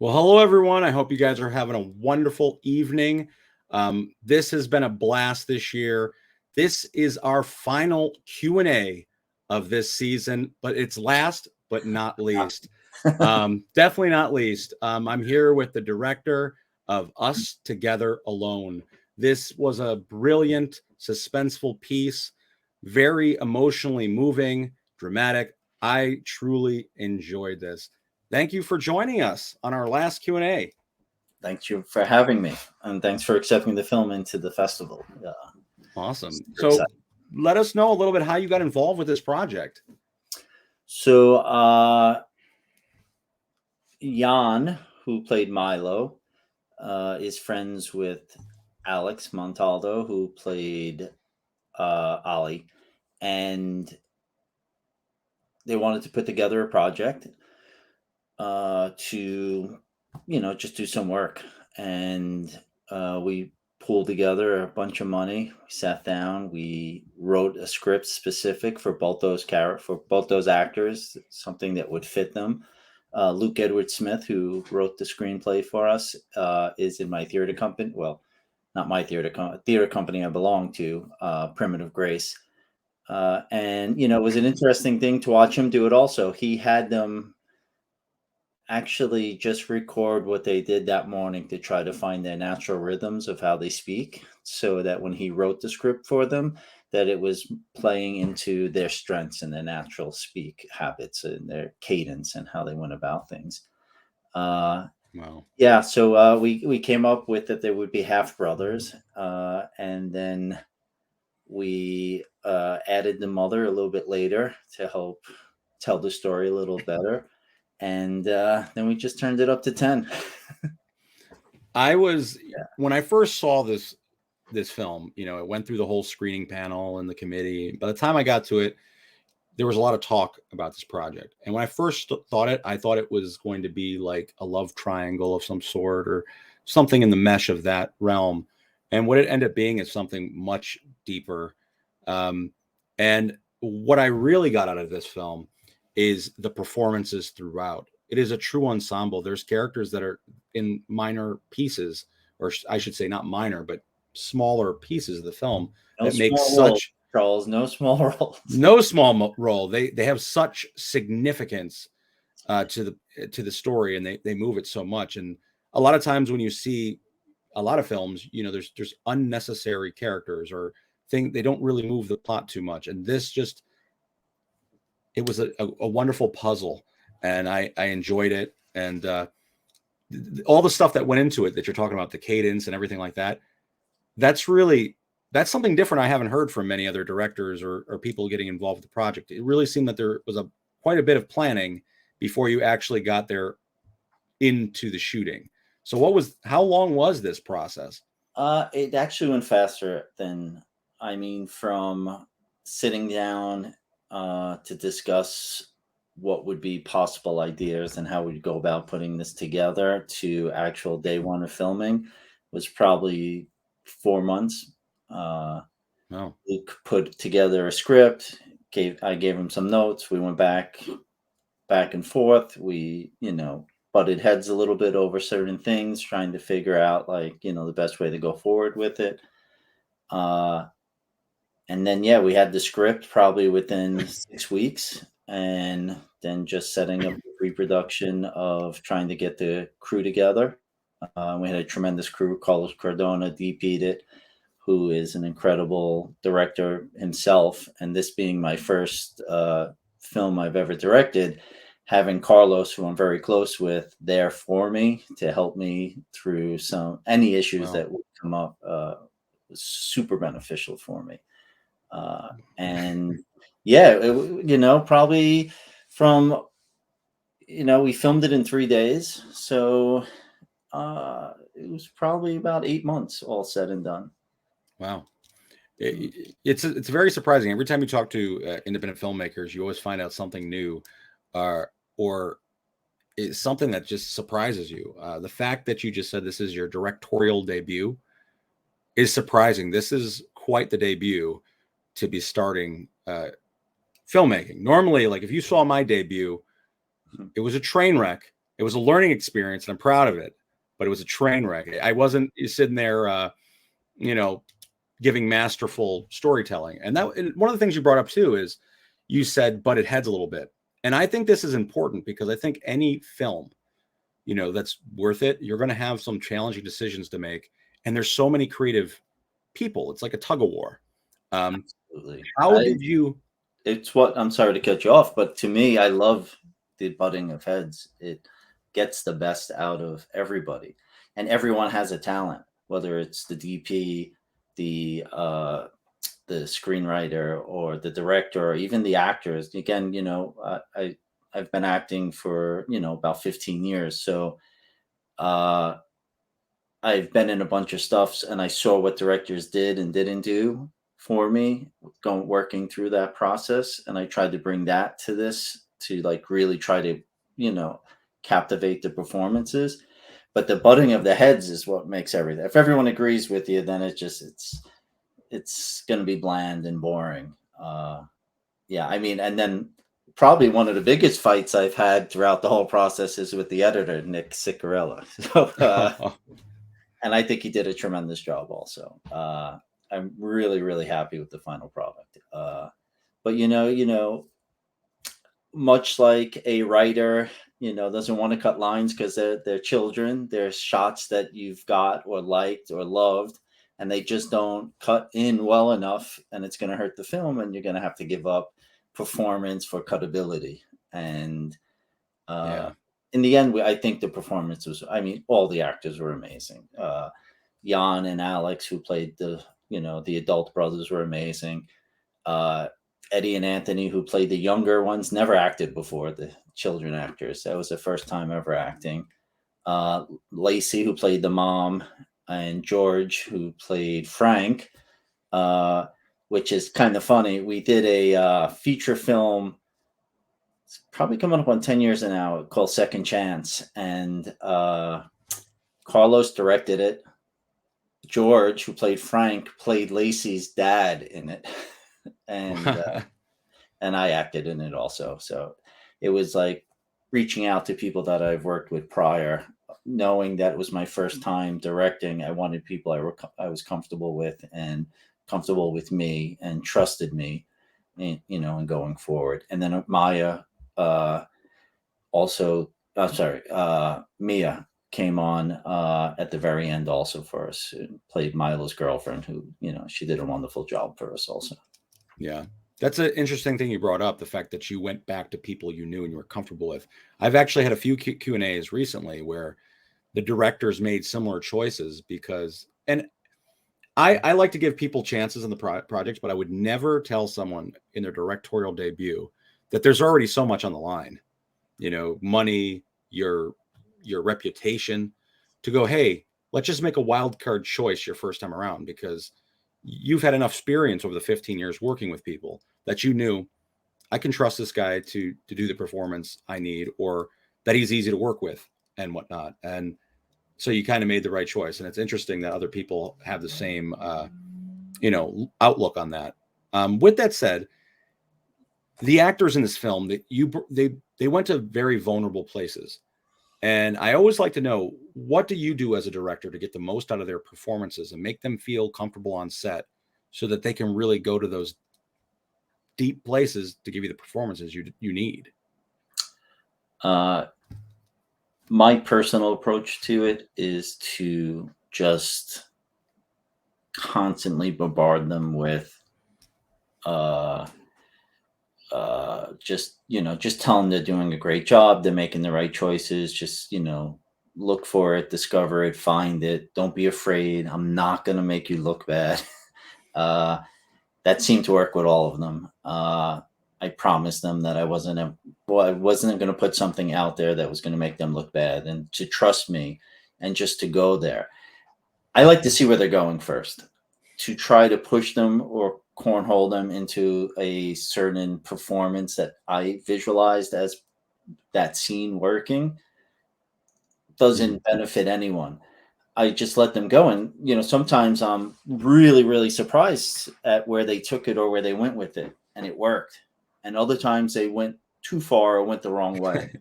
Well, hello everyone. I hope you guys are having a wonderful evening. This has been a blast this year. This is our final Q&A of this season, but it's last but not least. Definitely not least. I'm here with the director of Us Together Alone. This was a brilliant, suspenseful piece, very emotionally moving, dramatic. I truly enjoyed this. Thank you for joining us on our last Q&A. Thank you for having me, and thanks for accepting the film into the festival. Awesome. Super So excited. let us know a little bit how you got involved with this project. So Jan, who played Milo, is friends with Alex Montaldo, who played Ali, and they wanted to put together a project to, just do some work. And we pulled together a bunch of money. We sat down. We wrote a script specific for both those actors, something that would fit them. Luke Edward Smith, who wrote the screenplay for us, is in my theater company. Well, not my theater company I belong to, Primitive Grace. And it was an interesting thing to watch him do it. Also, he had them actually just record what they did that morning to try to find their natural rhythms of how they speak, so that when he wrote the script for them, that it was playing into their strengths and their natural speak habits and their cadence and how they went about things. Wow. Yeah, so we came up with that there would be half brothers, and then we added the mother a little bit later to help tell the story a little better, and then we just turned it up to 10. When I first saw this film, it went through the whole screening panel and the committee. By the time I got to it, there was a lot of talk about this project. And when I first thought it, I thought it was going to be like a love triangle of some sort or something in the mesh of that realm. And what it ended up being is something much deeper. And what I really got out of this film is the performances throughout. It is a true ensemble. There's characters that are in minor pieces, or I should say not minor, but smaller pieces of the film No that make small role, such Charles. No small roles. no small role. They have such significance to the story, and they move it so much. And a lot of times when you see a lot of films, there's unnecessary characters or they don't really move the plot too much. And this just it was a wonderful puzzle, and I enjoyed it. And all the stuff that went into it that you're talking about, the cadence and everything like that, that's something different I haven't heard from many other directors or people getting involved with the project. It really seemed that there was quite a bit of planning before you actually got there into the shooting. So how long was this process? It actually went faster from sitting down to discuss what would be possible ideas and how we'd go about putting this together to actual day one of filming was probably 4 months. Luke put together a script. I gave him some notes. We went back and forth. We, butted heads a little bit over certain things, trying to figure out the best way to go forward with it. And then, we had the script probably within 6 weeks, and then just setting up the pre-production of trying to get the crew together. We had a tremendous crew. Carlos Cardona DP'd it, who is an incredible director himself. And this being my first film I've ever directed, having Carlos, who I'm very close with, there for me to help me through any issues that would come up was super beneficial for me. And probably from, we filmed it in 3 days. So it was probably about 8 months all said and done. Wow. It's very surprising. Every time you talk to independent filmmakers, you always find out something new, or it's something that just surprises you. The fact that you just said this is your directorial debut is surprising. This is quite the debut to be starting filmmaking. Normally, like if you saw my debut, it was a train wreck, It was a learning experience, and I'm proud of it. But it was a train wreck. I wasn't sitting there, you know, giving masterful storytelling. And one of the things you brought up too is you said butted heads a little bit. And I think this is important because I think any film, you know, that's worth it, you're going to have some challenging decisions to make. And there's so many creative people. It's like a tug of war. Absolutely. How did you? It's what, I'm sorry to cut you off, but to me, I love the butting of heads. It gets the best out of everybody, and everyone has a talent, whether it's the DP, the screenwriter, or the director, or even the actors. Again, you know, I've been acting for, you know, about 15 years, so uh, I've been in a bunch of stuffs, and I saw what directors did and didn't do for me, going working through that process, and I tried to bring that to this to like really try to, you know, captivate the performances. But the butting of the heads is what makes everything. If everyone agrees with you, then it's going to be bland and boring. Yeah, I mean, and then probably one of the biggest fights I've had throughout the whole process is with the editor, Nick Ciccarella. So, and I think he did a tremendous job also. I'm really, really happy with the final product. But much like a writer, you know, doesn't want to cut lines because they're children. There's shots that you've got or liked or loved, and they just don't cut in well enough, and it's going to hurt the film, and you're going to have to give up performance for cutability. And Yeah. in the end, I think the performance was, I mean, all the actors were amazing. Jan and Alex, who played the adult brothers, were amazing. Eddie and Anthony, who played the younger ones, never acted before, the children actors. That was their first time ever acting. Lacey, who played the mom, and George, who played Frank, which is kind of funny. We did a feature film, it's probably coming up on 10 years now, called Second Chance. And Carlos directed it. George, who played Frank, played Lacey's dad in it. And I acted in it also. So it was like reaching out to people that I've worked with prior, knowing that it was my first time directing. I wanted people I was comfortable with and comfortable with me and trusted me, and going forward. And then Maya, Mia came on at the very end also for us, and played Milo's girlfriend, who, she did a wonderful job for us also. Yeah. That's an interesting thing you brought up, the fact that you went back to people you knew and you were comfortable with. I've actually had a few Q&As recently where the directors made similar choices and I like to give people chances in the projects, but I would never tell someone in their directorial debut that there's already so much on the line, money, your reputation, to go, hey, let's just make a wild card choice your first time around, because you've had enough experience over the 15 years working with people that you knew, I can trust this guy to do the performance I need, or that he's easy to work with and whatnot. And so you kind of made the right choice. And it's interesting that other people have the same, outlook on that. With that said, the actors in this film, they went to very vulnerable places. And I always like to know, what do you do as a director to get the most out of their performances and make them feel comfortable on set so that they can really go to those deep places to give you the performances you need? My personal approach to it is to just constantly bombard them with just tell them they're doing a great job, they're making the right choices. Just look for it, discover it, find it, don't be afraid. I'm not going to make you look bad. That seemed to work with all of them. I promised them that I wasn't going to put something out there that was going to make them look bad, and to trust me and just to go there. I like to see where they're going first, to try to push them or cornhole them into a certain performance that I visualized as that scene working doesn't benefit anyone. I just let them go. And, sometimes I'm really, really surprised at where they took it or where they went with it, and it worked. And other times they went too far or went the wrong way.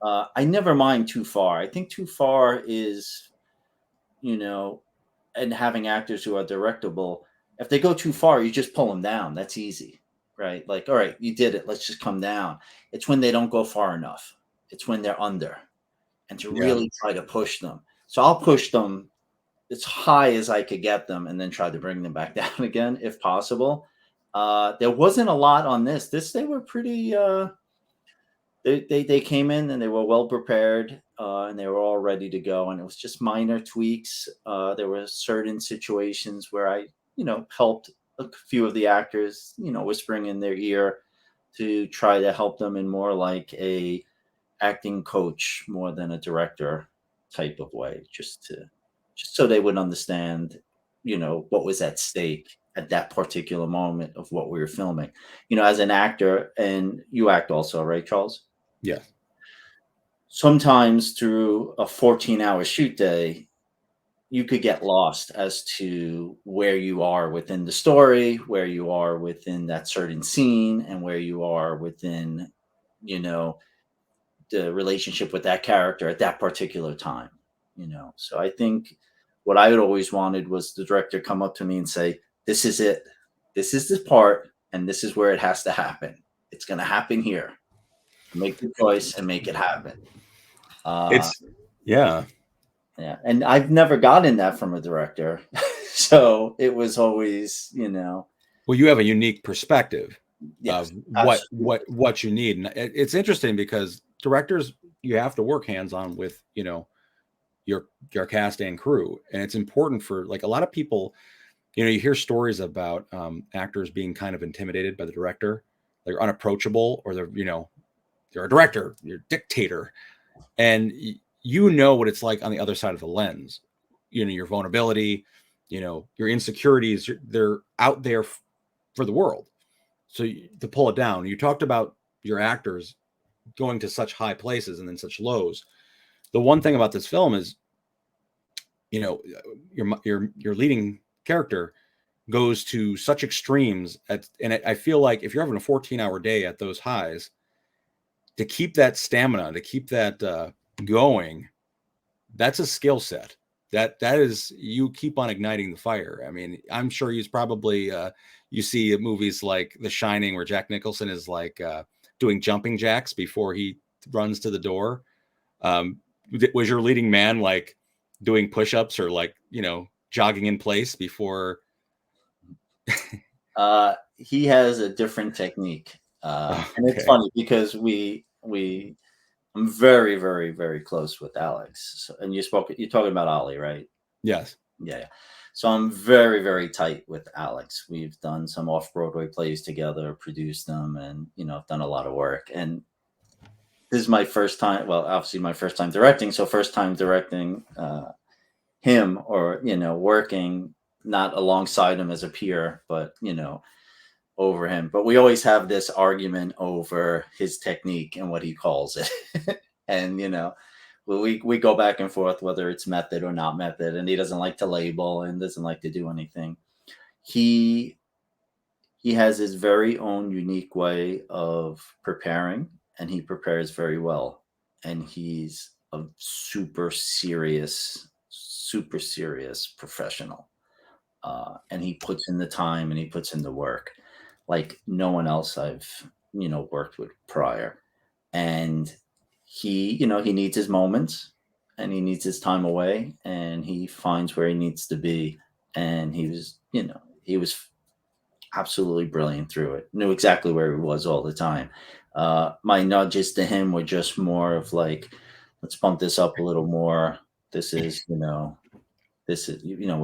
I never mind too far. I think too far is, you know, and having actors who are directable. If they go too far, you just pull them down. That's easy, right? Like, all right, you did it. Let's just come down. It's when they don't go far enough. It's when they're under, and to Yeah. really try to push them. So I'll push them as high as I could get them, and then try to bring them back down again if possible. There wasn't a lot on this. They were pretty. They came in and they were well prepared, and they were all ready to go, and it was just minor tweaks. There were certain situations where I, helped a few of the actors, whispering in their ear to try to help them in more like a acting coach more than a director type of way, just so they would understand, what was at stake at that particular moment of what we were filming. As an actor, and you act also, right, Charles? Yeah. Sometimes through a 14-hour shoot day, you could get lost as to where you are within the story, where you are within that certain scene, and where you are within, you know, the relationship with that character at that particular time. So I think what I had always wanted was the director come up to me and say, "This is it. This is the part, and this is where it has to happen. It's going to happen here. Make the choice and make it happen." Uh, It's yeah. yeah, and I've never gotten that from a director, so it was always, Well, you have a unique perspective yes, of absolutely. what you need, and it's interesting because directors, you have to work hands on with your cast and crew, and it's important for, like, a lot of people. You hear stories about actors being kind of intimidated by the director, they're unapproachable, or they're a director, you're a dictator, and what it's like on the other side of the lens. Your vulnerability, your insecurities, they're out there for the world. So to pull it down, you talked about your actors going to such high places and then such lows. The one thing about this film is, your leading character goes to such extremes and I feel like if you're having a 14-hour day at those highs, to keep that stamina, to keep that going, that's a skill set. That is, you keep on igniting the fire. I mean, I'm sure he's probably you see movies like The Shining where Jack Nicholson is like doing jumping jacks before he runs to the door. Um, was your leading man like doing push-ups or, like, jogging in place before? He has a different technique, and it's Okay. funny because we I'm very, very, very close with Alex. So, and you're talking about Ollie, right? Yes. Yeah, yeah. So I'm very, very tight with Alex. We've done some off Broadway plays together, produced them, and I've done a lot of work. And this is my first time. Well, obviously my first time directing. So first time directing him, or working not alongside him as a peer, but over him. But we always have this argument over his technique and what he calls it. And we go back and forth whether it's method or not method, and he doesn't like to label and doesn't like to do anything. He he has his very own unique way of preparing, and he prepares very well, and he's a super serious professional, and he puts in the time and he puts in the work like no one else I've worked with prior. And he needs his moments, and he needs his time away, and he finds where he needs to be. And he was absolutely brilliant through it. Knew exactly where he was all the time. My nudges to him were just more of like, let's bump this up a little more. This is, we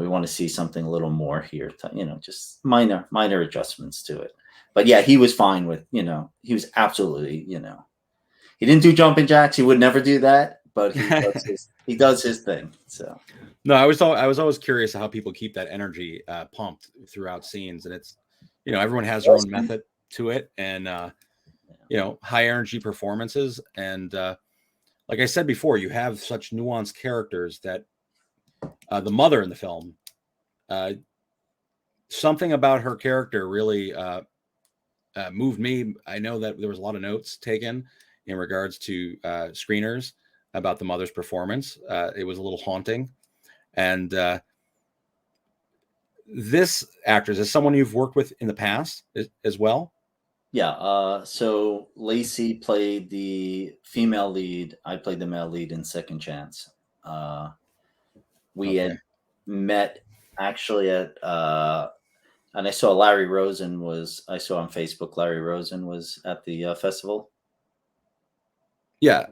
want to see something a little more here. Just minor adjustments to it. But yeah, he was fine with, he was absolutely, he didn't do jumping jacks. He would never do that, but he does his thing. So No, I was always curious how people keep that energy pumped throughout scenes, and it's, everyone has their own awesome. method to it, and high energy performances, and like I said before, you have such nuanced characters that the mother in the film, uh, something about her character really moved me. I know that there was a lot of notes taken, in regards to screeners about the mother's performance. It was a little haunting. And this actress is someone you've worked with in the past as well? Yeah. So Lacey played the female lead. I played the male lead in Second Chance. Uh, we Okay. had met actually at, and I saw Larry Rosen I saw on Facebook, Larry Rosen was at the festival. Yeah.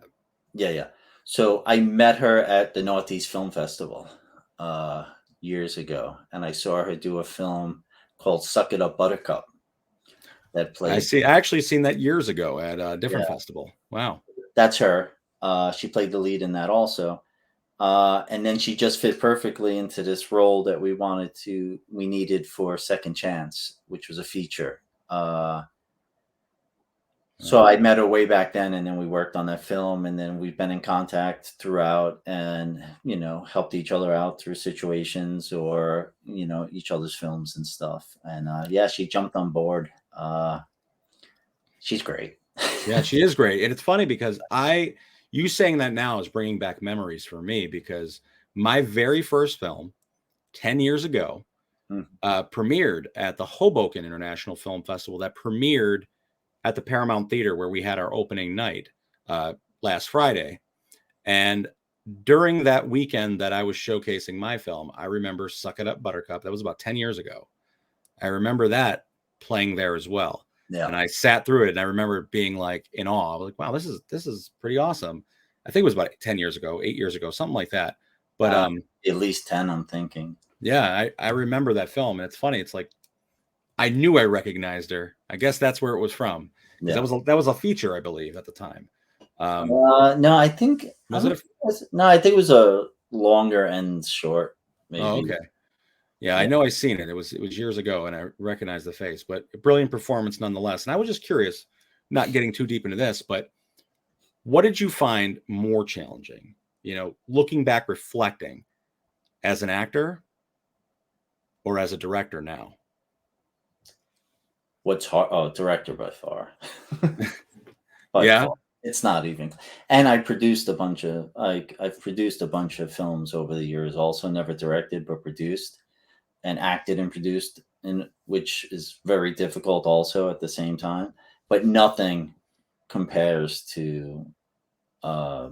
Yeah, yeah. So I met her at the Northeast Film Festival uh, years ago, and I saw her do a film called "Suck It Up, Buttercup" that I played. see. I actually seen that years ago at a different Yeah, festival. Wow. that's her. She played the lead in that also, and then she just fit perfectly into this role that we needed for Second Chance, which was a feature. So I met her way back then, and then we worked on that film, and then we've been in contact throughout, and helped each other out through situations or each other's films and stuff. And yeah, she jumped on board. She's great. Yeah, she is great. And it's funny because you saying that now is bringing back memories for me, because my very first film 10 years ago Mm. premiered at the Hoboken International Film Festival, that premiered at the Paramount Theater where we had our opening night last Friday. And during that weekend that I was showcasing my film, I remember Suck It Up, Buttercup. That was about 10 years ago. I remember that playing there as well. Yeah. And I sat through it, and I remember being like in awe. I was like, wow, this is pretty awesome. I think it was about 10 years ago, 8 years ago, something like that. But at least 10, I'm thinking. yeah, I remember that film. And it's funny. It's like, I knew I recognized her. I guess that's where it was from. Yeah. That was a feature, I believe, at the time. No, I think Was it? No, I think it was a longer and short. Maybe. Oh, okay. Yeah, I know I've seen it. It was years ago, and I recognized the face, but a brilliant performance nonetheless. And I was just curious, not getting too deep into this, but what did you find more challenging? Looking back, reflecting, as an actor or as a director now? What's hard? Oh, director by far. Yeah. Far. It's not even. And I've produced a bunch of films over the years. Also, never directed, but produced and acted and produced, which is very difficult also at the same time. But nothing compares to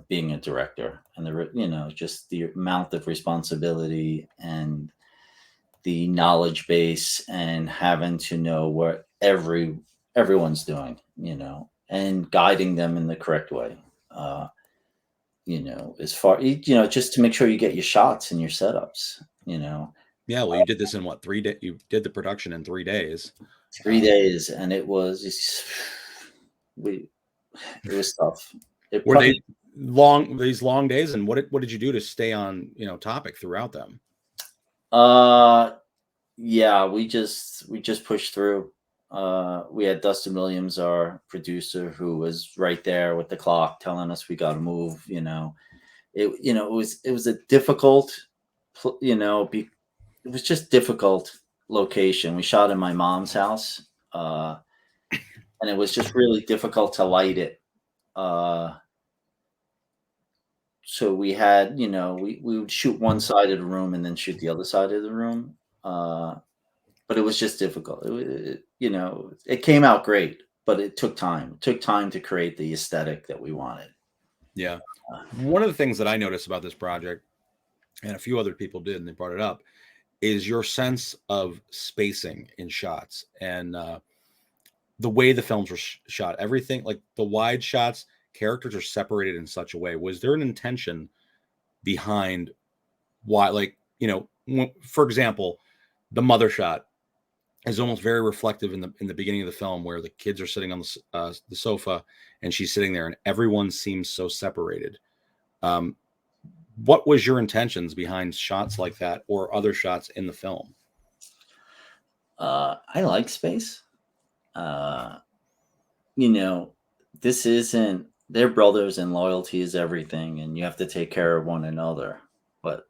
being a director, and just the amount of responsibility and the knowledge base, and having to know what everyone's doing, and guiding them in the correct way. As far, just to make sure you get your shots and your setups. Yeah. Well, you did this in what, 3 days? You did the production in 3 days. 3 days, and it was tough. Were they these long days, and what did you do to stay on topic throughout them? Yeah, we just pushed through. We had Dustin Williams, our producer, who was right there with the clock telling us we got to move. It was a difficult, it was just difficult location. We shot in my mom's house, and it was just really difficult to light it. So we had, we would shoot one side of the room and then shoot the other side of the room. But it was just difficult. It came out great, but it took time. It took time to create the aesthetic that we wanted. Yeah. One of the things that I noticed about this project, and a few other people did, and they brought it up, is your sense of spacing in shots and the way the films were shot. Everything, like the wide shots, characters are separated in such a way. Was there an intention behind why, for example, the mother shot is almost very reflective in the beginning of the film, where the kids are sitting on the sofa and she's sitting there, and everyone seems so separated. What was your intentions behind shots like that or other shots in the film? I like space. This isn't, they're brothers and loyalty is everything, and you have to take care of one another, but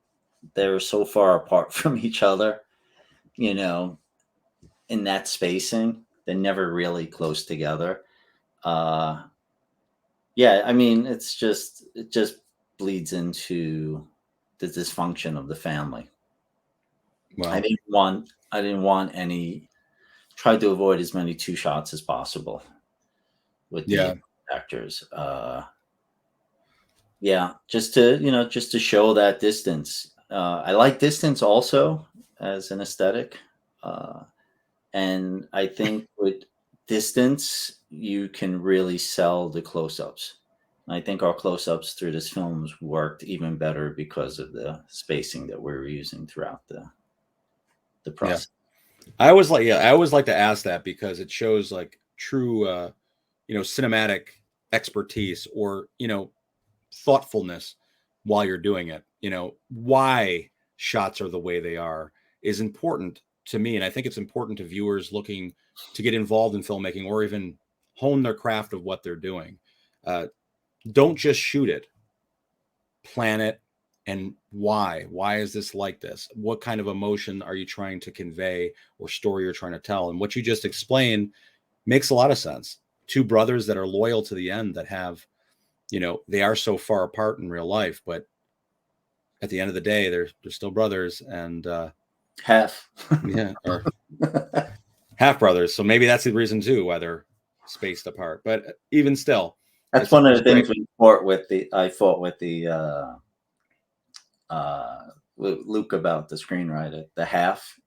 they're so far apart from each other, in that spacing, they're never really close together. Yeah, I mean, it just bleeds into the dysfunction of the family. Well, I didn't want any. Tried to avoid as many two shots as possible with the yeah, actors. Yeah, just to show that distance. I like distance also as an aesthetic, uh, and I think with distance you can really sell the close-ups. I think our close-ups through this films worked even better because of the spacing that we were using throughout the yeah. process. I always like to ask that because it shows like true, cinematic expertise or thoughtfulness while you're doing it. Why shots are the way they are is important to me, and I think it's important to viewers looking to get involved in filmmaking or even hone their craft of what they're doing. Uh, don't just shoot it, plan it, and why. Why is this like this? What kind of emotion are you trying to convey or story you're trying to tell? And what you just explained makes a lot of sense. Two brothers that are loyal to the end, that have, they are so far apart in real life, but at the end of the day, they're still brothers, and Half. yeah, or half brothers. So maybe that's the reason too why they're spaced apart. But even still, That's it's one of it's the things great. we fought with the I fought uh, with Luke about the screenwriter, the half.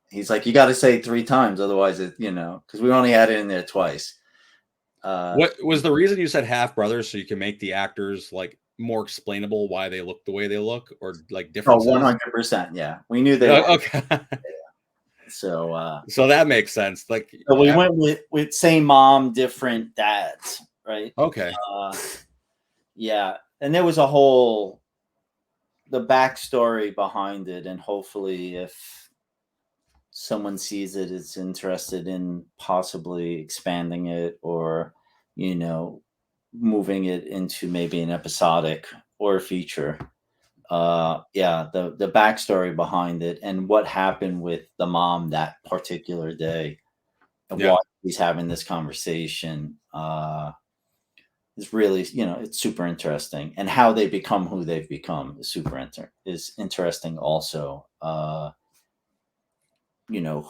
He's like, you got to say three times, otherwise because we only had it in there twice. What was the reason you said half brothers, so you can make the actors like more explainable why they look the way they look, or like Oh, differences? 100%. Yeah. We knew they were. Okay. So, So that makes sense. Like, so we went with same mom, different dads, right? okay. Uh, yeah. And there was the backstory behind it. And hopefully, if someone sees it, is interested in possibly expanding it or, you know, moving it into maybe an episodic or a feature. Yeah, the backstory behind it and what happened with the mom that particular day and Yeah. why he's having this conversation is really, it's super interesting. And how they become who they've become is is interesting also.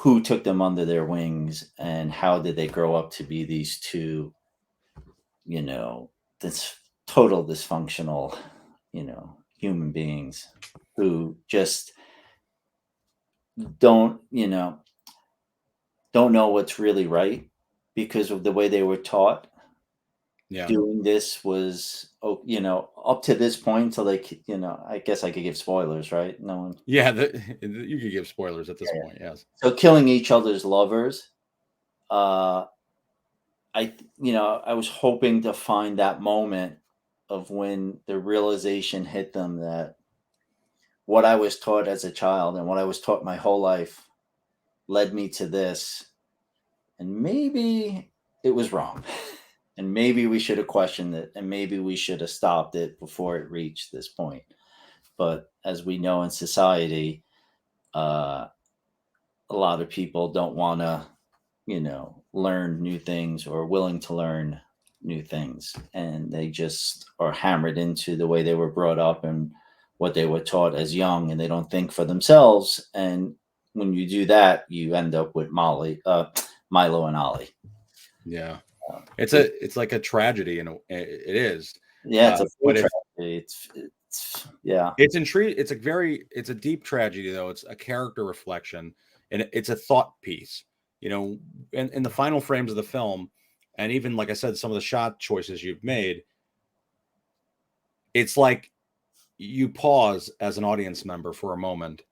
Who took them under their wings and how did they grow up to be these two, you know, this total dysfunctional, human beings who just don't, don't know what's really right because of the way they were taught. Yeah. Doing this was, up to this point. So, like, I guess I could give spoilers, right? No one. Yeah. You could give spoilers at this point. Yes. So, killing each other's lovers. Uh, I was hoping to find that moment of when the realization hit them that what I was taught as a child and what I was taught my whole life led me to this. And maybe it was wrong. And maybe we should have questioned it. And maybe we should have stopped it before it reached this point. But as we know in society, uh, a lot of people don't want to, learn new things or willing to learn new things. And they just are hammered into the way they were brought up and what they were taught as young, and they don't think for themselves. And when you do that, you end up with Milo and Ollie. Yeah. Um, It's like a tragedy, and it is. yeah, it's a full But it's tragedy. Yeah, it's intriguing. It's a deep tragedy, though. It's a character reflection, and it's a thought piece. In the final frames of the film, and even like I said, some of the shot choices you've made, it's like you pause as an audience member for a moment,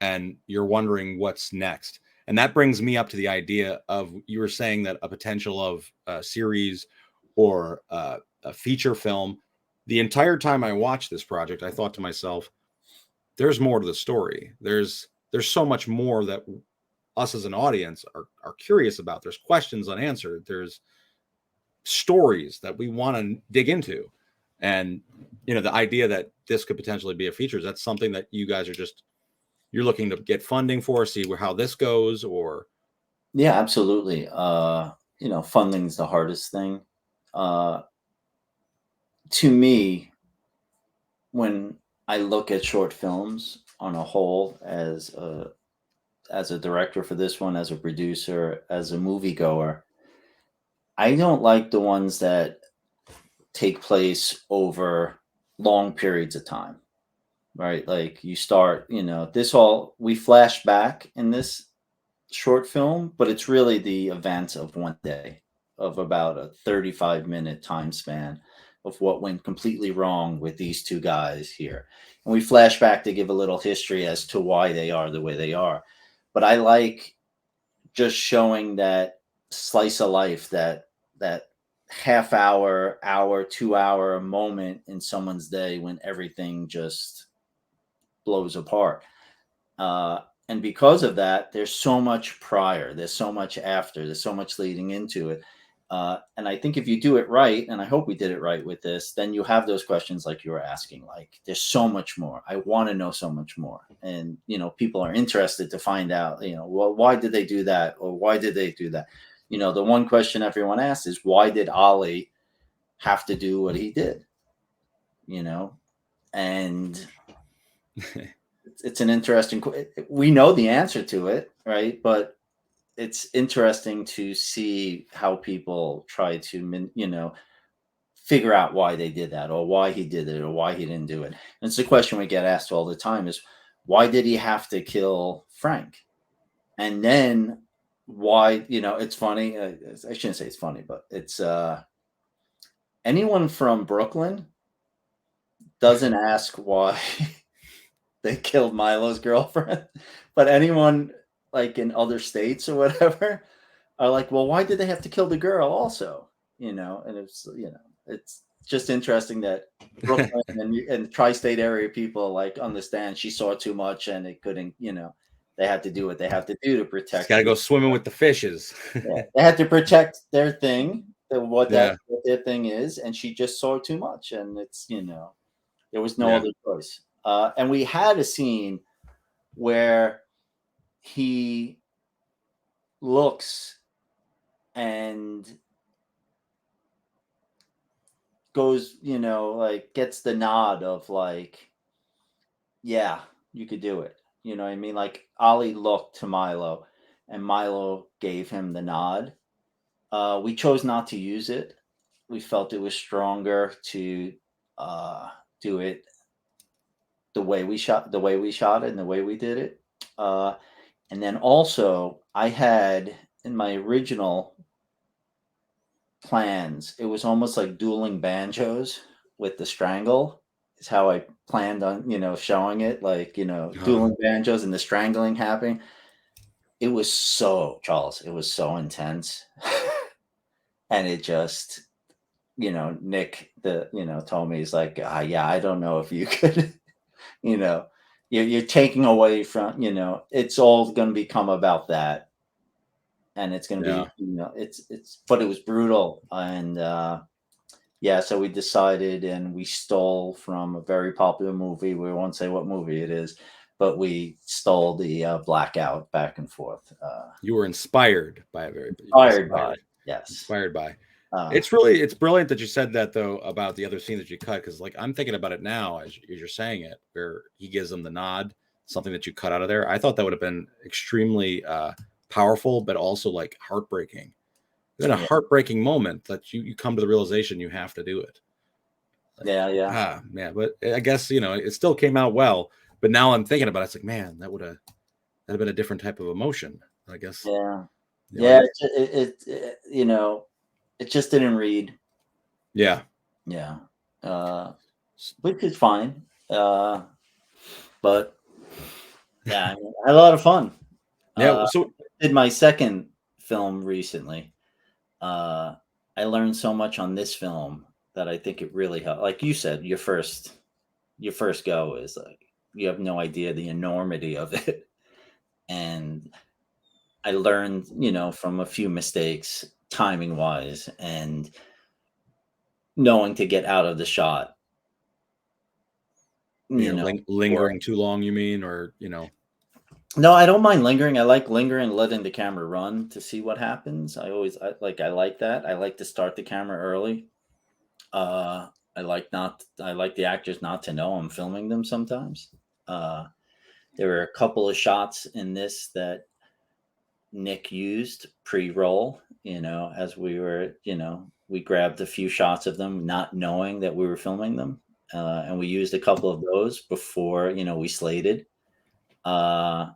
and you're wondering what's next. And that brings me up to the idea of, you were saying that a potential of a series or a feature film. The entire time I watched this project, I thought to myself, there's more to the story. There's so much more that us as an audience are curious about. There's questions unanswered. There's stories that we want to dig into. And the idea that this could potentially be a feature, that's something that you guys you're looking to get funding for, see how this goes, or yeah, absolutely. Funding's the hardest thing. Uh, to me, when I look at short films on a whole, as a director for this one, as a producer, as a moviegoer, I don't like the ones that take place over long periods of time, right? Like you start, this all we flash back in this short film, but it's really the events of one day, of about a 35-minute time span of what went completely wrong with these two guys here. And we flash back to give a little history as to why they are the way they are. But I like just showing that slice of life, that half hour, 2 hour moment in someone's day when everything just blows apart. And because of that, there's so much prior, there's so much after, there's so much leading into it. And I think if you do it right, and I hope we did it right with this, then you have those questions like you were asking, like there's so much more. I want to know so much more. And, people are interested to find out, well, why did they do that? Or why did they do that? The one question everyone asks is, why did Ali have to do what he did? And it's an interesting, we know the answer to it, right? But it's interesting to see how people try to, figure out why they did that, or why he did it, or why he didn't do it. And it's a question we get asked all the time is, why did he have to kill Frank? And then why, it's funny. I shouldn't say it's funny, but it's anyone from Brooklyn doesn't ask why they killed Milo's girlfriend, but anyone like in other states or whatever are like, well, why did they have to kill the girl also? And it's just interesting that Brooklyn and tri-state area people like understand she saw too much and it couldn't, they had to do what they have to do to protect. Got to go swimming with the fishes. Yeah, they had to protect their thing, what Yeah. their thing is, and she just saw too much, and it's there was no Yeah. other choice. And we had a scene where he looks and goes, like gets the nod of like, yeah, you could do it. You know what I mean? Like Ali looked to Milo and Milo gave him the nod. We chose not to use it. We felt it was stronger to do it the way we shot it and the way we did it. And then also I had in my original plans, it was almost like dueling banjos with the strangle is how I planned on, showing it like, dueling banjos and the strangling happening. It was Charles, it was so intense. And it just, Nick, told me, he's like, yeah, I don't know if you could, you're taking away from, it's all going to become about that. And it's going to be, but it was brutal. And, so we decided and we stole from a very popular movie. We won't say what movie it is, but we stole the Blackout back and forth. You were inspired by a very inspired by, yes. Inspired by. It's brilliant that you said that though about the other scene that you cut, because like I'm thinking about it now as you're saying it, where he gives them the nod, something that you cut out of there. I thought that would have been extremely powerful, but also like heartbreaking. In a heartbreaking moment that you come to the realization you have to do it. Like, yeah. But I guess it still came out well. But now I'm thinking about it, it's like, man, that'd have been a different type of emotion, I guess. Yeah. It just didn't read. Yeah. Which is fine. But yeah, I had a lot of fun. Yeah. So I did my second film recently. I learned so much on this film that I think it really helped. Like you said, your first go is like you have no idea the enormity of it. And I learned, from a few mistakes timing wise and knowing to get out of the shot. Lingering too long, you mean, or No, I don't mind lingering. I like lingering, letting the camera run to see what happens. I like that. I like to start the camera early. I I like the actors not to know I'm filming them sometimes. There were a couple of shots in this that Nick used pre-roll, as we were, we grabbed a few shots of them, not knowing that we were filming them. And we used a couple of those before, we slated. I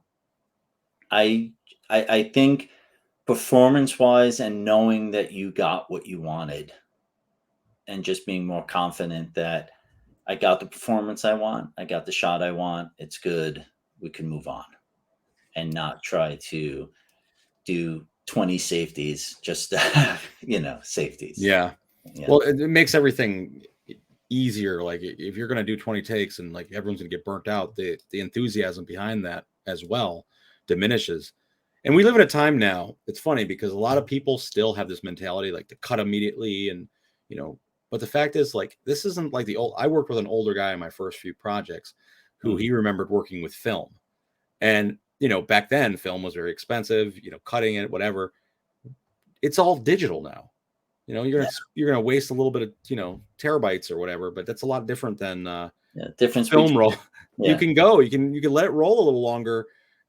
think performance-wise and knowing that you got what you wanted and just being more confident that I got the performance I want, I got the shot I want, it's good, we can move on, and not try to do 20 safeties just to have, safeties. Yeah. Well, it makes everything easier. Like if you're going to do 20 takes and like everyone's going to get burnt out, the enthusiasm behind that as well diminishes. And we live in a time now, it's funny because a lot of people still have this mentality like to cut immediately. And, but the fact is, like, this isn't like I worked with an older guy in my first few projects who he remembered working with film. And, back then film was very expensive, cutting it, whatever. It's all digital now. You're gonna waste a little bit of terabytes or whatever, but that's a lot different than difference film roll. Yeah. You can let it roll a little longer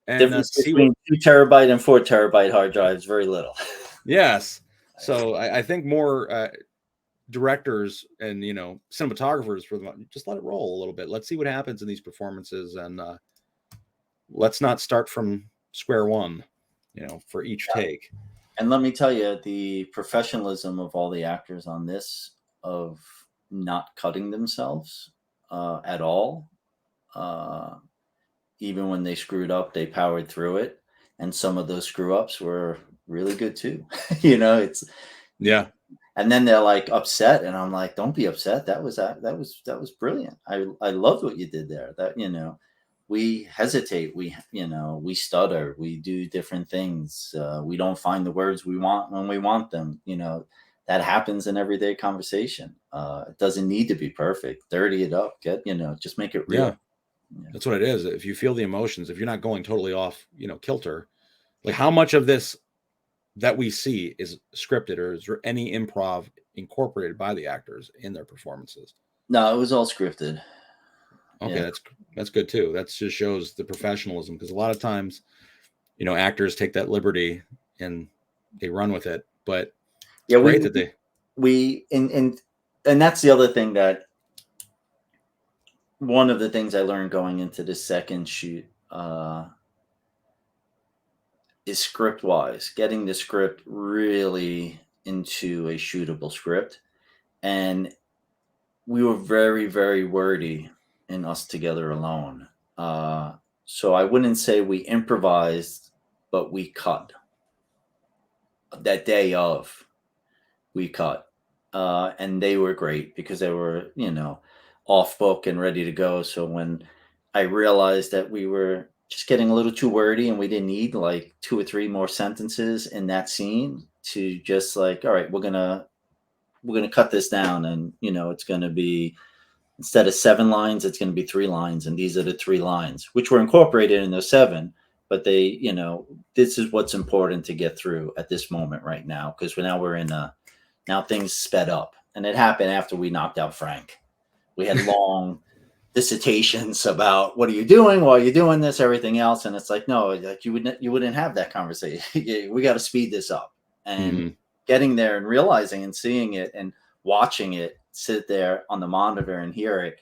and see between 2 terabyte and 4 terabyte hard drives, very little. Yes. So I think more directors and cinematographers for them, just let it roll a little bit. Let's see what happens in these performances, and let's not start from square one, for each take. And let me tell you, the professionalism of all the actors on this, of not cutting themselves at all. Even when they screwed up, they powered through it. And some of those screw ups were really good too. Yeah. And then they're like upset, and I'm like, don't be upset. That was brilliant. I loved what you did there. That, we hesitate, we stutter, we do different things, we don't find the words we want when we want them. That happens in everyday conversation. It doesn't need to be perfect. Dirty it up, just make it real. Yeah. That's what it is. If you feel the emotions, if you're not going totally off kilter, like how much of this that we see is scripted, or is there any improv incorporated by the actors in their performances? No, it was all scripted. Okay, yeah. That's good too. That just shows the professionalism, because a lot of times, actors take that liberty and they run with it. But yeah, great that they and that's the other thing, that one of the things I learned going into the second shoot is script wise, getting the script really into a shootable script. And we were very, very wordy in Us Together Alone. So I wouldn't say we improvised, but we cut. That day of, we cut. And they were great because they were, off book and ready to go. So when I realized that we were just getting a little too wordy and we didn't need like 2 or 3 more sentences in that scene, to just like, all right, we're gonna cut this down, and it's gonna be, instead of 7 lines, it's gonna be 3 lines, and these are the 3 lines which were incorporated in those 7, but they, this is what's important to get through at this moment right now, because we're in now things sped up, and it happened after we knocked out Frank. We had long dissertations about what are you doing, why are you doing this, everything else, and it's like, no, like you wouldn't have that conversation. We got to speed this up. And getting there and realizing and seeing it and watching it sit there on the monitor and hear it,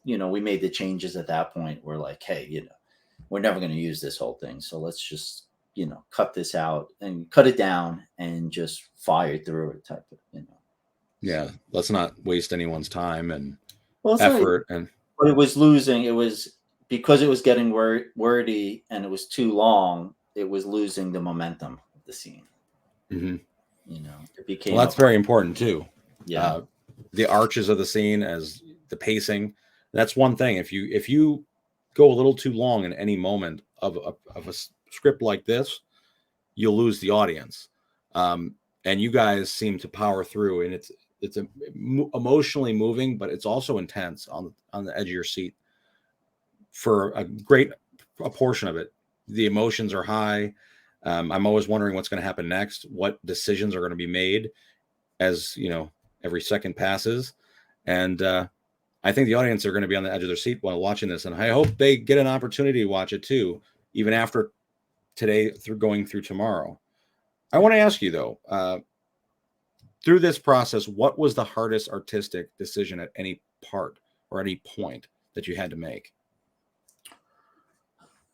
we made the changes at that point. We're like, hey, we're never going to use this whole thing, so let's just cut this out and cut it down and just fire through it type of yeah, let's not waste anyone's time and effort. But it was losing. It was because it was getting wordy and it was too long. It was losing the momentum of the scene. Mm-hmm. It became. Well, that's very important too. Yeah, the arches of the scene, as the pacing. That's one thing. If you go a little too long in any moment of a script like this, you'll lose the audience. And you guys seem to power through, and it's emotionally moving, but it's also intense on the edge of your seat for a portion of it. The emotions are high. I'm always wondering what's going to happen next, what decisions are going to be made as every second passes. And I think the audience are going to be on the edge of their seat while watching this. And I hope they get an opportunity to watch it too, even after today, through going through tomorrow. I want to ask you though, through this process, what was the hardest artistic decision at any part or any point that you had to make?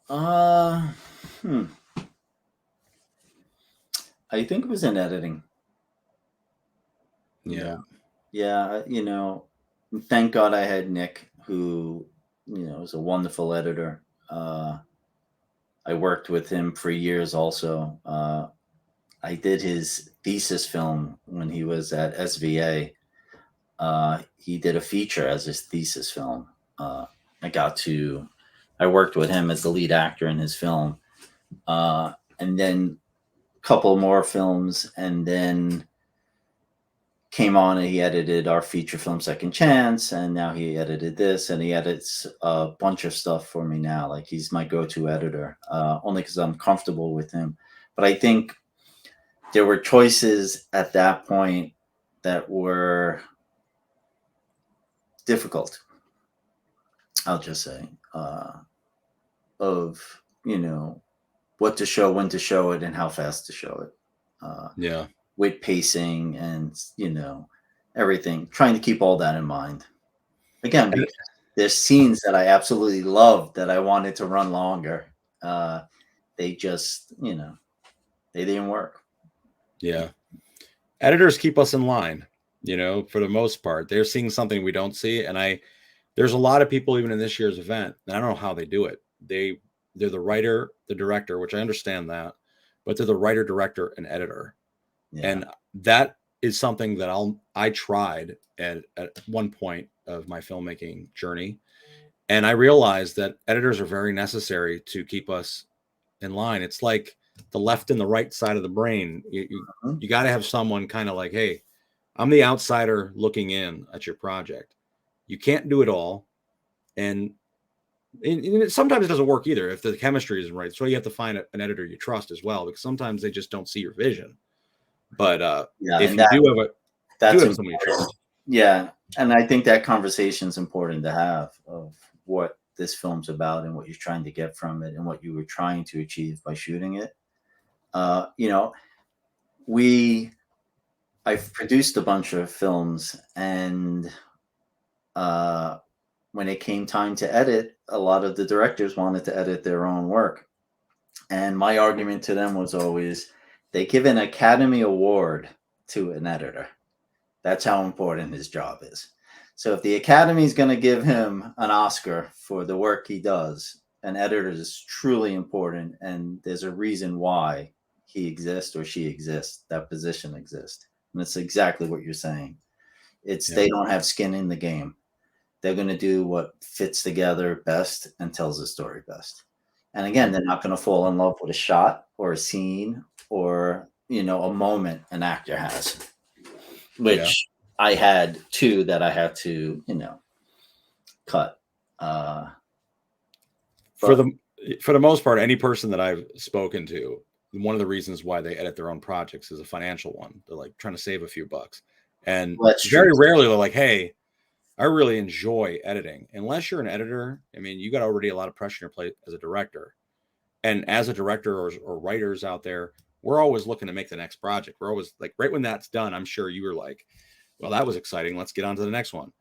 I think it was in editing. Yeah. Yeah, thank God I had Nick, who, is a wonderful editor. I worked with him for years also. I did his thesis film when he was at SVA. He did a feature as his thesis film. I worked with him as the lead actor in his film. And then a couple more films, and then came on and he edited our feature film Second Chance, and now he edited this, and he edits a bunch of stuff for me now. Like, he's my go-to editor, only because I'm comfortable with him. But I think there were choices at that point that were difficult, I'll just say, of, what to show, when to show it, and how fast to show it. With pacing and, everything, trying to keep all that in mind. Again, because there's scenes that I absolutely loved that I wanted to run longer. They just, they didn't work. Yeah. Editors keep us in line, for the most part. They're seeing something we don't see. And there's a lot of people even in this year's event, and I don't know how they do it. They're the writer, the director, which I understand that, but they're the writer, director, and editor. Yeah. And that is something that I tried at one point of my filmmaking journey. And I realized that editors are very necessary to keep us in line. It's like the left and the right side of the brain. You got to have someone kind of like, hey, I'm the outsider looking in at your project. You can't do it all. And sometimes it doesn't work either if the chemistry isn't right. So you have to find an editor you trust as well, because sometimes they just don't see your vision. But if you do have someone you trust. Yeah. And I think that conversation is important to have, of what this film's about and what you're trying to get from it and what you were trying to achieve by shooting it. I've produced a bunch of films, and when it came time to edit, a lot of the directors wanted to edit their own work. And my argument to them was always, they give an Academy Award to an editor. That's how important his job is. So if the Academy is going to give him an Oscar for the work he does, an editor is truly important, and there's a reason why he exists or she exists, that position exists. And it's exactly what you're saying. They don't have skin in the game. They're going to do what fits together best and tells the story best. And again, they're not going to fall in love with a shot or a scene or, a moment an actor has, which I had two that I had to, cut. For the most part, any person that I've spoken to, one of the reasons why they edit their own projects is a financial one. They're like trying to save a few bucks. And very rarely they're like, hey, I really enjoy editing. Unless you're an editor, I mean, you got already a lot of pressure on your plate as a director. And as a director or writers out there, we're always looking to make the next project. We're always like, right when that's done, I'm sure you were like, well, that was exciting. Let's get on to the next one.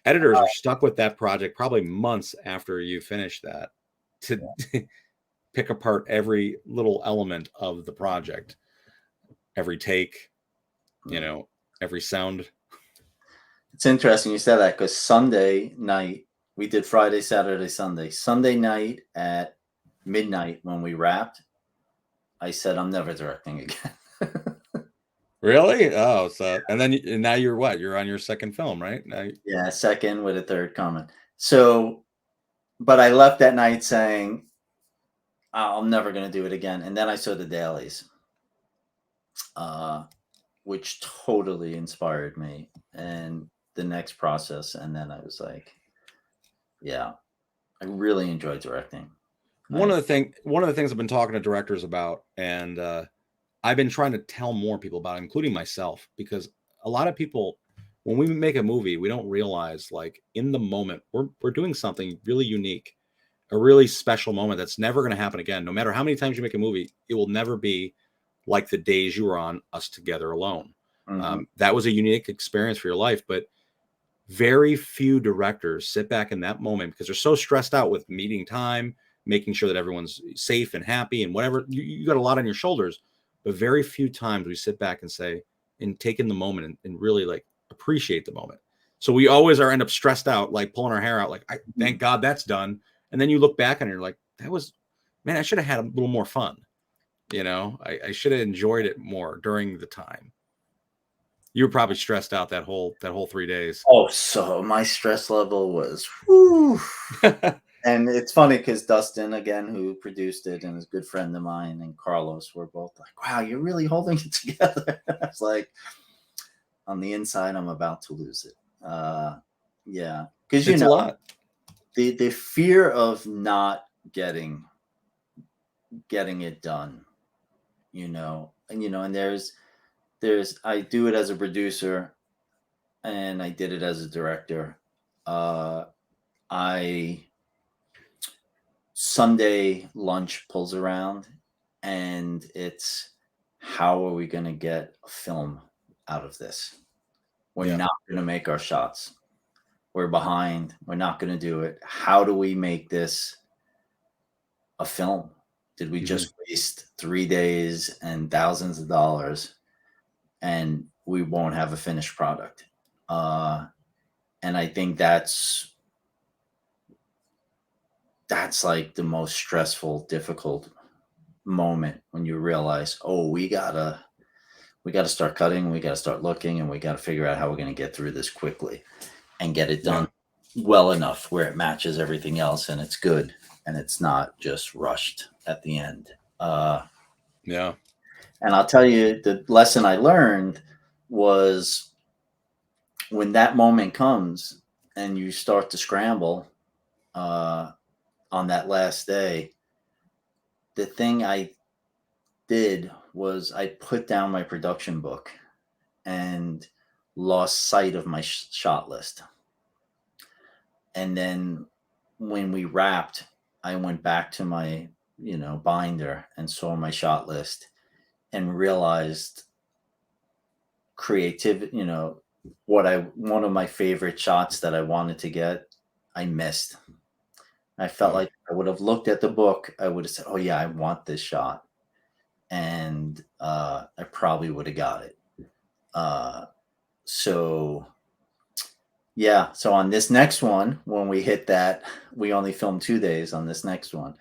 Editors are stuck with that project probably months after you finish that to pick apart every little element of the project, every take, every sound. It's interesting you said that, because Sunday night, we did Friday, Saturday, Sunday. Sunday night at midnight when we wrapped, I said, I'm never directing again. Really? Oh, so, and now you're what? You're on your second film, right? Yeah, second with a third coming. So, but I left that night saying, I'm never going to do it again. And then I saw the dailies, which totally inspired me and the next process. And then I was like, yeah, I really enjoy directing. One of the things I've been talking to directors about, and I've been trying to tell more people about, including myself, because a lot of people when we make a movie, we don't realize, like, in the moment, we're doing something really unique, a really special moment that's never going to happen again. No matter how many times you make a movie, it will never be like the days you were on Us Together Alone. Mm-hmm. That was a unique experience for your life, but very few directors sit back in that moment because they're so stressed out with meeting time, making sure that everyone's safe and happy and whatever. You got a lot on your shoulders, but very few times we sit back and say, and take in the moment and really like appreciate the moment. So we always end up stressed out, like pulling our hair out, like, thank God that's done. And then you look back and you're like, that was, man, I should have had a little more fun. I should have enjoyed it more during the time. You were probably stressed out that whole 3 days. Oh, so my stress level was, whew. And it's funny because Dustin, again, who produced it and is a good friend of mine, and Carlos were both like, wow, you're really holding it together. I was like, on the inside, I'm about to lose it. Yeah. Because, It's a lot. The fear of not getting it done, and there's I do it as a producer, and I did it as a director. Sunday lunch pulls around, and it's, how are we going to get a film out of this? We're not going to make our shots. We're behind. We're not going to do it. How do we make this a film? Did we just waste 3 days and thousands of dollars, and we won't have a finished product? And I think that's like the most stressful, difficult moment, when you realize, oh, we gotta start cutting, we gotta start looking, and we gotta figure out how we're gonna get through this quickly and get it done well enough where it matches everything else and it's good and it's not just rushed at the end. And I'll tell you, the lesson I learned was, when that moment comes and you start to scramble on that last day, the thing I did was I put down my production book and lost sight of my shot list. And then when we wrapped, I went back to my, binder and saw my shot list and realized creativity, one of my favorite shots that I wanted to get, I missed. I felt like I would have looked at the book. I would have said, oh yeah, I want this shot. And I probably would have got it. So on this next one, when we hit that, we only filmed 2 days on this next one,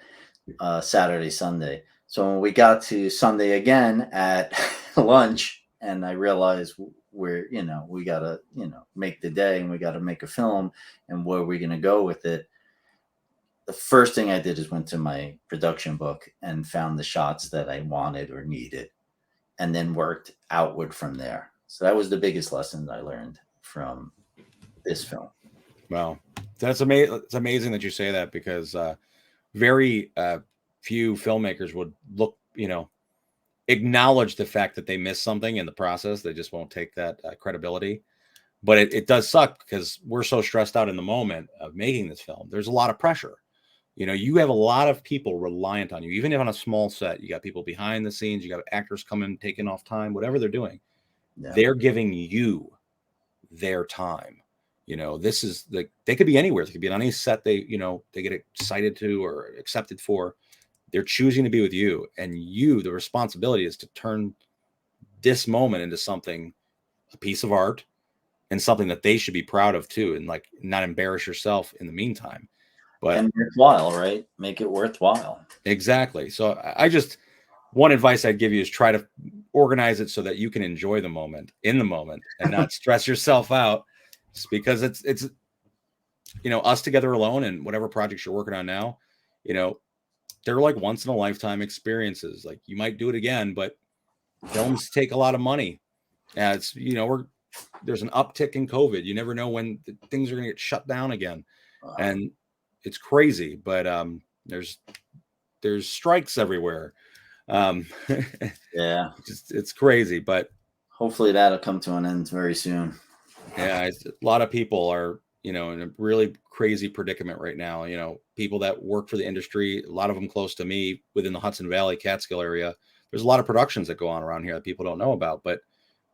Saturday, Sunday. So when we got to Sunday again at lunch, and I realized we gotta, make the day, and we gotta make a film, and where are we gonna go with it? The first thing I did is went to my production book and found the shots that I wanted or needed, and then worked outward from there. So that was the biggest lesson I learned from this film. Wow. That's amazing. It's amazing that you say that, because very few filmmakers would acknowledge the fact that they missed something in the process. They just won't take that credibility. But it does suck, because we're so stressed out in the moment of making this film. There's a lot of pressure. You have a lot of people reliant on you, even if on a small set. You got people behind the scenes, you got actors coming, taking off time, whatever they're doing. Yeah. They're giving you their time. This is they could be anywhere. They could be on any set they get excited to or accepted for. They're choosing to be with you, and the responsibility is to turn this moment into something, a piece of art, and something that they should be proud of too, and like not embarrass yourself in the meantime. And worthwhile, right? Make it worthwhile. Exactly. So one advice I'd give you is try to organize it so that you can enjoy the moment in the moment and not stress yourself out, just because it's Us Together Alone and whatever projects you're working on now, they're like once in a lifetime experiences. Like, you might do it again, but films take a lot of money. It's, there's an uptick in COVID. You never know when things are going to get shut down again. And it's crazy, but there's strikes everywhere. Yeah, it's crazy, but hopefully that'll come to an end very soon. Yeah, a lot of people are, in a really crazy predicament right now. People that work for the industry, a lot of them close to me within the Hudson Valley, Catskill area. There's a lot of productions that go on around here that people don't know about, but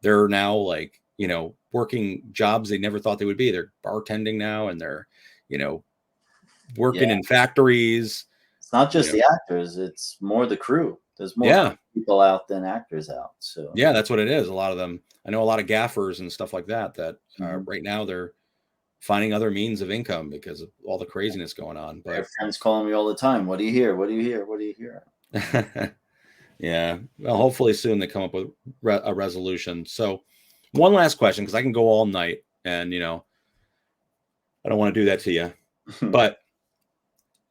they're now like, working jobs they never thought they would be. They're bartending now, and they're, you know, Yeah, working in factories. it's not You just know, the actors; it's more the crew. There's more yeah, people out than actors out. So, yeah, that's what it is. A lot of them. I know a lot of gaffers and stuff like that. That mhm. right now they're finding other means of income because of all the craziness going on. I But have friends calling me all the time. What do you hear? What do you hear? What do you hear? yeah, well, hopefully soon they come up with a resolution. So, one last question, because I can go all night, and I don't want to do that to you. But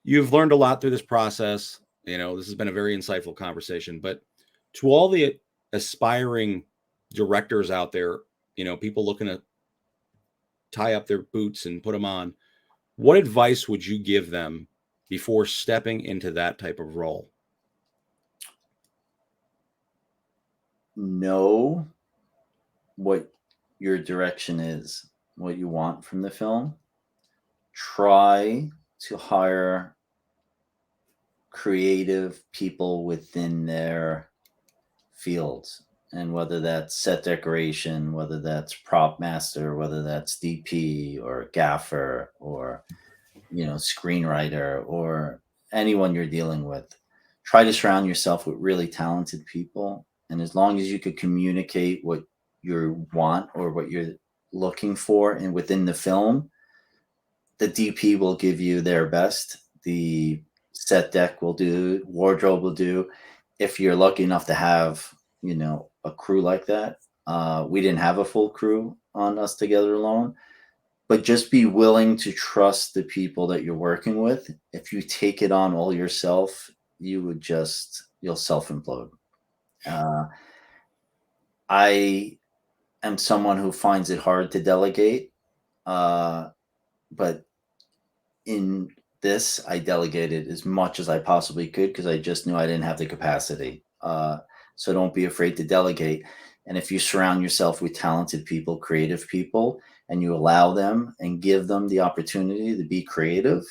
you've learned a lot through this process. This has been a very insightful conversation. But to all the aspiring directors out there, people looking to tie up their boots and put them on, what advice would you give them before stepping into that type of role? Know what your direction is, what you want from the film. Try to hire creative people within their fields. And whether that's set decoration, whether that's prop master, whether that's DP or gaffer or screenwriter or anyone you're dealing with, try to surround yourself with really talented people. And as long as you could communicate what you want or what you're looking for and within the film, the DP will give you their best. The set deck will do, wardrobe will do. If you're lucky enough to have, a crew like that, we didn't have a full crew on Us Together Alone, but just be willing to trust the people that you're working with. If you take it on all yourself, you'll self implode. Uh, I am someone who finds it hard to delegate, but in this, I delegated as much as I possibly could because I just knew I didn't have the capacity. So don't be afraid to delegate. And if you surround yourself with talented people, creative people, and you allow them and give them the opportunity to be creative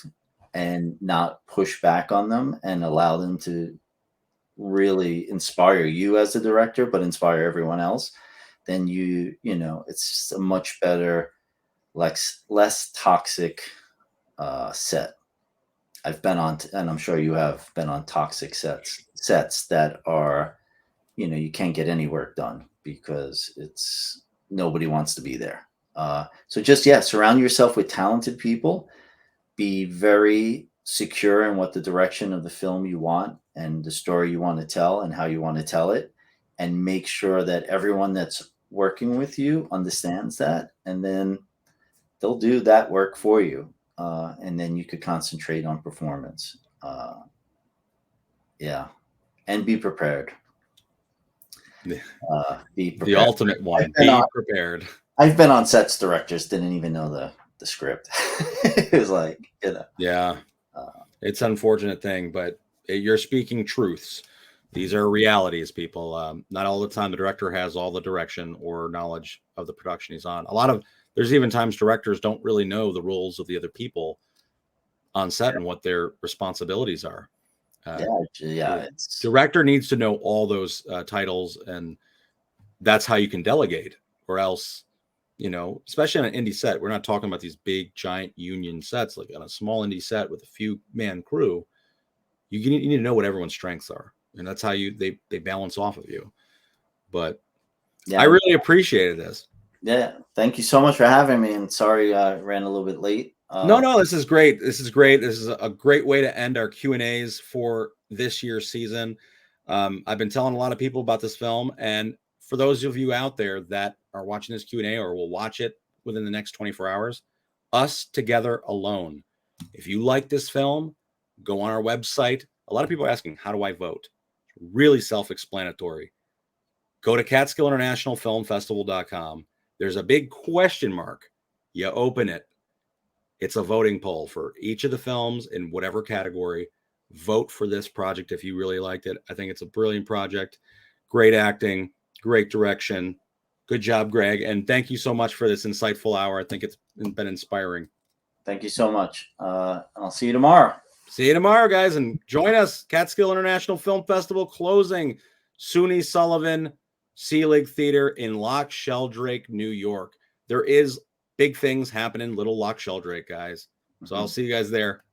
and not push back on them and allow them to really inspire you as a director, but inspire everyone else, then it's a much better, less toxic set. I've been on, and I'm sure you have been on toxic sets that are, you can't get any work done because it's nobody wants to be there. So just, yeah, surround yourself with talented people. Be very secure in what the direction of the film you want and the story you want to tell and how you want to tell it, and make sure that everyone that's working with you understands that, and then they'll do that work for you, and then you could concentrate on performance. Yeah, and be prepared. The, Be the prepared. ultimate one, I've been be on, prepared. I've been on sets. Directors didn't even know the script. It was like, Yeah, uh, it's an unfortunate thing, but you're speaking truths. These are realities, people. Not all the time the director has all the direction or knowledge of the production he's on. There's even times directors don't really know the roles of the other people on set and what their responsibilities are. Uh, yeah. the It's director needs to know all those titles, and that's how you can delegate, or else, especially on an indie set, we're not talking about these big giant union sets. Like on a small indie set with a few man crew, you need to know what everyone's strengths are, and that's how they balance off of you. But I yeah, really appreciated this. yeah. Thank you so much for having me. And sorry I ran a little bit late. No, this is great. This is great. This is a great way to end our Q&As for this year's season. I've been telling a lot of people about this film, and for those of you out there that are watching this Q&A or will watch it within the next 24 hours, Us Together Alone. If you like this film, go on our website. A lot of people are asking, how do I vote? Really self-explanatory. Go to CatskillInternationalFilmFestival.com. There's a big question mark. You open it. It's a voting poll for each of the films in whatever category. Vote for this project if you really liked it. I think it's a brilliant project. Great acting, great direction. Good job, Greg. And thank you so much for this insightful hour. I think it's been inspiring. Thank you so much. And I'll see you tomorrow. See you tomorrow, guys. And join us. Catskill International Film Festival closing. SUNY Sullivan Selig Theater in Loch Sheldrake, New York. There is big things happening, Little Loch Sheldrake, guys. So I'll see you guys there.